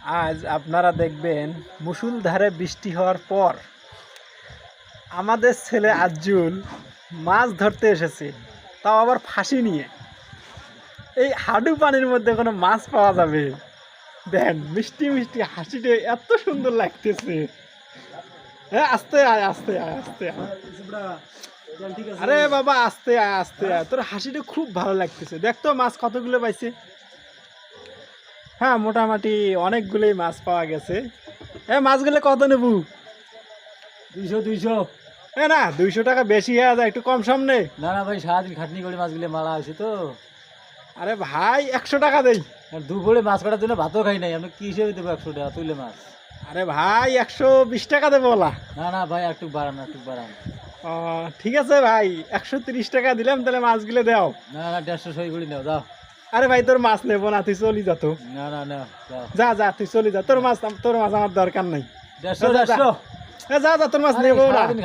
আজ আপনারা দেখবেন মুষলধারে বৃষ্টি হওয়ার পর আমাদের ছেলে আজ্জুল মাছ ধরতে এসেছে, তাও আবার ফাঁসি নিয়ে। এই হাঁটু পানির মধ্যে কোনো মাছ পাওয়া যাবে? দেন মিষ্টি মিষ্টি হাসিটা এত সুন্দর লাগতেছে। হ্যাঁ, আস্তে আয় আস্তে আয় আস্তে আয়। আরে বাবা আস্তে আয় আস্তে আয়, তোর হাসিটা খুব ভালো লাগতেছে। দেখতো মাছ কতগুলো পাইছে। হ্যাঁ, মোটামুটি অনেকগুলোই মাছ পাওয়া গেছে। মাছগুলো কত নেবু? 200 না 200 টাকা বেশি হয়ে যায়, একটু কম সম নে। না না ভাই, সারাদিন খাটনি করে মাছগুলো মারা হয়েছে তো। আরে ভাই 100 টাকা দেই। আর দুপুরে মাছ কাটার জন্য ভাতও খাই নাই, আপনি কি হিসেবে দেবো 100 টাকা তুলে মাছ? আরে ভাই 120 টাকা দেবো বলা। না না ভাই, একটু বাড়ান একটু বাড়ান। ঠিক আছে ভাই, 130 টাকা দিলাম, তাহলে মাছগুলো দাও। না না 150 সই করে নাও, যাও। আরে ভাই তোর মাছ নেবো না, তুই চলি যা তো। না না না, যাও। যা যা তুই চলি যা, তোর মাছ আমার দরকার নাই। 150 যা যা তোর মাছ নেবো না।